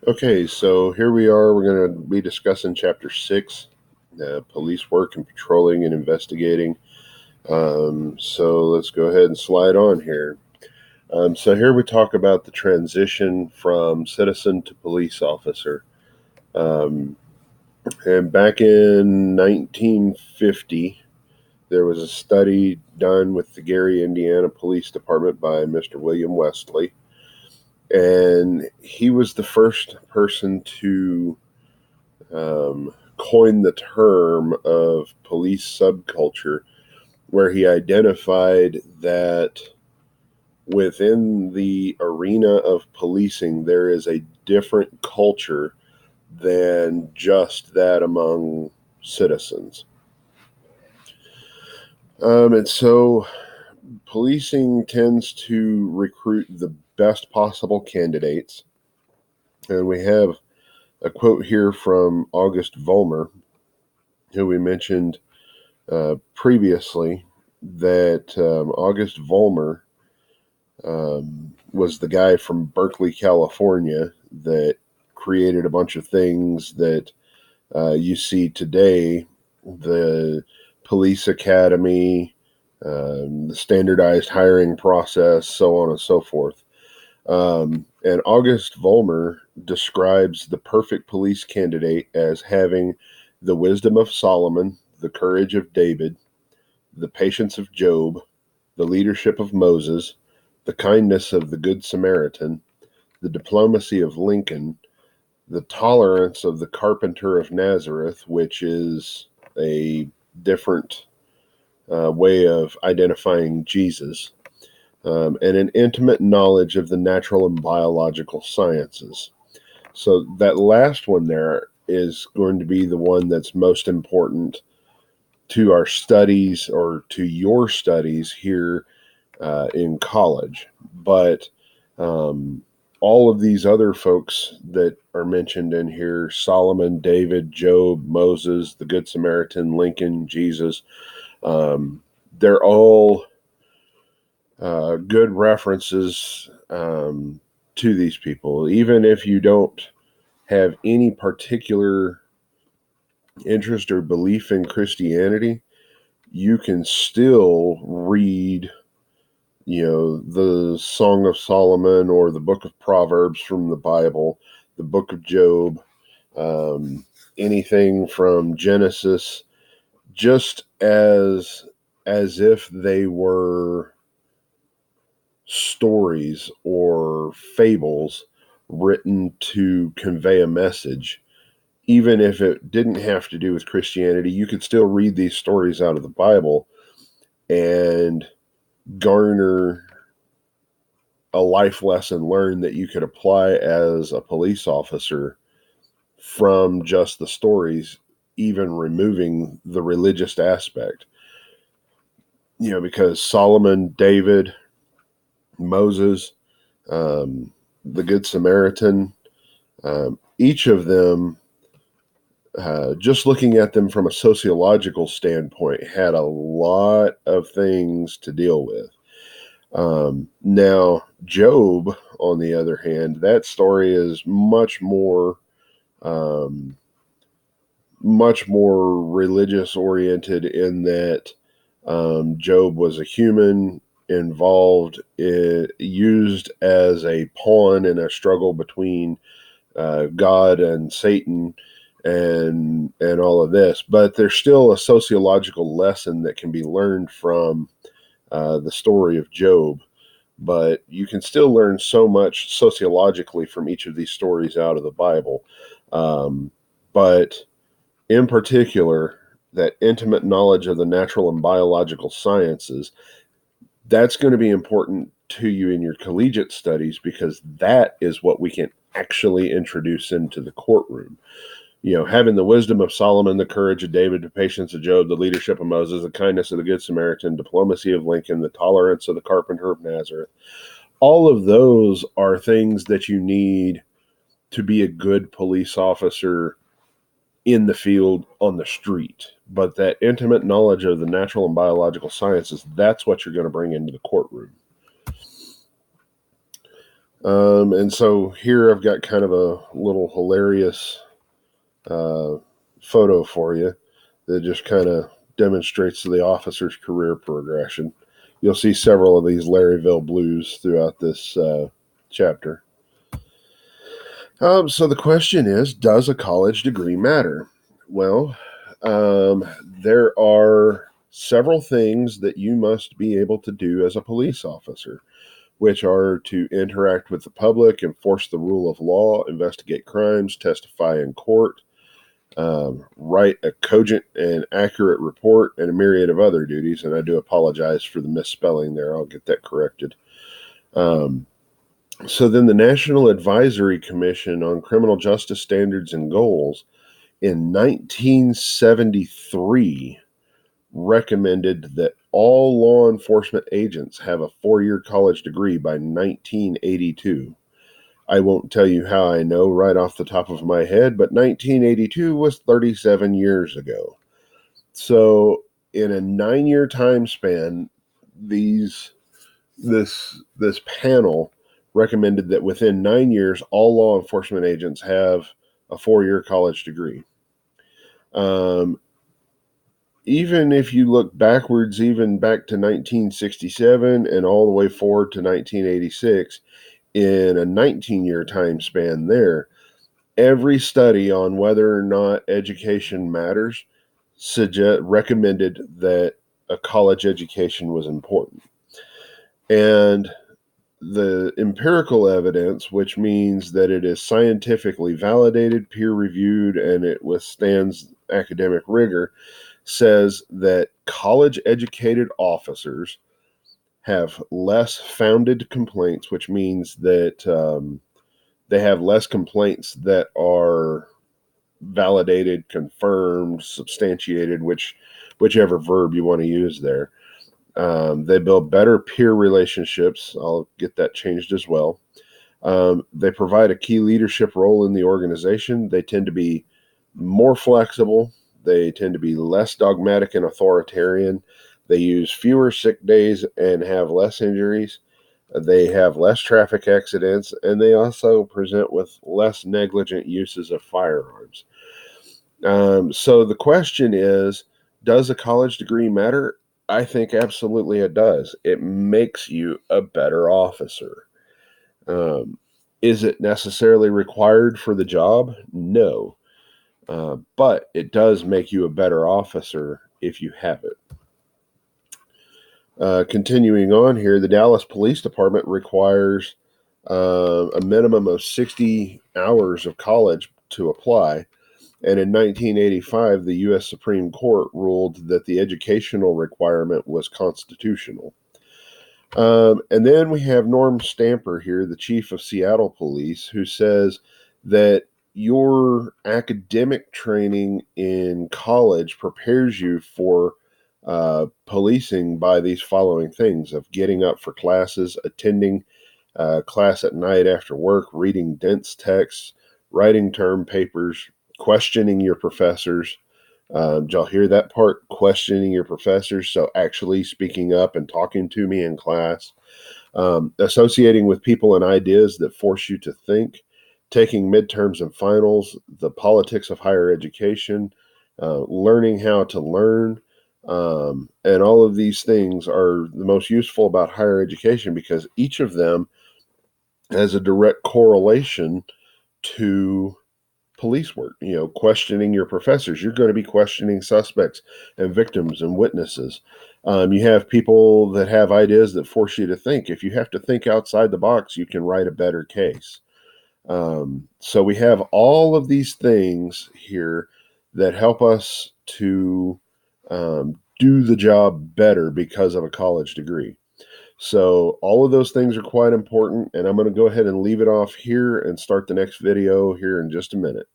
Okay, so here we are. We're going to be discussing Chapter 6, Police Work and Patrolling and Investigating. So let's go ahead and slide on here. So here we talk about the transition from citizen to police officer. Um, and back in 1950, there was a study done with the Gary, Indiana Police Department by Mr. William Wesley. And he was the first person to coined the term of police subculture, where he identified that within the arena of policing, there is a different culture than just that among citizens. And so policing tends to recruit the best possible candidates. And we have a quote here from August Vollmer, who we mentioned previously, that August Vollmer was the guy from Berkeley, California, that created a bunch of things that you see today: the police academy, the standardized hiring process, so on and so forth. And August Vollmer describes the perfect police candidate as having the wisdom of Solomon, the courage of David, the patience of Job, the leadership of Moses, the kindness of the Good Samaritan, the diplomacy of Lincoln, the tolerance of the carpenter of Nazareth, which is a different way of identifying Jesus, and an intimate knowledge of the natural and biological sciences. So that last one there is going to be the one that's most important to our studies, or to your studies here in college. But all of these other folks that are mentioned in here: Solomon, David, Job, Moses, the Good Samaritan, Lincoln, Jesus, they're all good references to these people. Even if you don't have any particular interest or belief in Christianity, you can still read, the Song of Solomon or the Book of Proverbs from the Bible, the Book of Job, anything from Genesis, just as if they were stories or fables written to convey a message. Even if it didn't have to do with Christianity, you could still read these stories out of the Bible and garner a life lesson learned that you could apply as a police officer from just the stories, even removing the religious aspect. Because Solomon, David, Moses, the Good Samaritan, each of them, just looking at them from a sociological standpoint, had a lot of things to deal with. Now, Job, on the other hand, that story is much more religious oriented, in that Job was a human involved, used as a pawn in a struggle between God and Satan, and all of this. But there's still a sociological lesson that can be learned from the story of Job. But you can still learn so much sociologically from each of these stories out of the Bible. But in particular, that intimate knowledge of the natural and biological sciences, that's going to be important to you in your collegiate studies, because that is what we can actually introduce into the courtroom. Having the wisdom of Solomon, the courage of David, the patience of Job, the leadership of Moses, the kindness of the Good Samaritan, diplomacy of Lincoln, the tolerance of the carpenter of Nazareth. All of those are things that you need to be a good police officer in the field, on the street. But that intimate knowledge of the natural and biological sciences, that's what you're going to bring into the courtroom. And so here I've got kind of a little hilarious photo for you that just kind of demonstrates the officer's career progression. You'll see several of these Larryville Blues throughout this chapter. So the question is, does a college degree matter? Well, there are several things that you must be able to do as a police officer, which are to interact with the public, enforce the rule of law, investigate crimes, testify in court, write a cogent and accurate report, and a myriad of other duties. And I do apologize for the misspelling there. I'll get that corrected. So then the National Advisory Commission on Criminal Justice Standards and Goals in 1973 recommended that all law enforcement agents have a 4-year college degree by 1982. I won't tell you how I know right off the top of my head, but 1982 was 37 years ago. So in a 9-year time span, this panel recommended that within 9 years, all law enforcement agents have a 4-year college degree. Even if you look backwards, even back to 1967 and all the way forward to 1986, in a 19-year time span there, every study on whether or not education matters recommended that a college education was important. And the empirical evidence, which means that it is scientifically validated, peer-reviewed, and it withstands academic rigor, says that college-educated officers have less founded complaints, which means that they have less complaints that are validated, confirmed, substantiated, whichever verb you want to use there. They build better peer relationships. I'll get that changed as well. They provide a key leadership role in the organization. They tend to be more flexible. They tend to be less dogmatic and authoritarian. They use fewer sick days and have less injuries. They have less traffic accidents, and they also present with less negligent uses of firearms. So the question is, does a college degree matter? I think absolutely it does. It makes you a better officer. Is it necessarily required for the job? No. But it does make you a better officer if you have it. Continuing on here, the Dallas Police Department requires a minimum of 60 hours of college to apply. And in 1985, the U.S. Supreme Court ruled that the educational requirement was constitutional. And then we have Norm Stamper here, the chief of Seattle Police, who says that your academic training in college prepares you for policing by these following things: of getting up for classes, attending class at night after work, reading dense texts, writing term papers, questioning your professors. Did y'all hear that part? Questioning your professors. So actually speaking up and talking to me in class. Associating with people and ideas that force you to think. Taking midterms and finals. The politics of higher education. Learning how to learn. And all of these things are the most useful about higher education because each of them has a direct correlation to police work. Questioning your professors. You're going to be questioning suspects and victims and witnesses. You have people that have ideas that force you to think. If you have to think outside the box, you can write a better case. So we have all of these things here that help us to do the job better because of a college degree. So all of those things are quite important, and I'm going to go ahead and leave it off here and start the next video here in just a minute.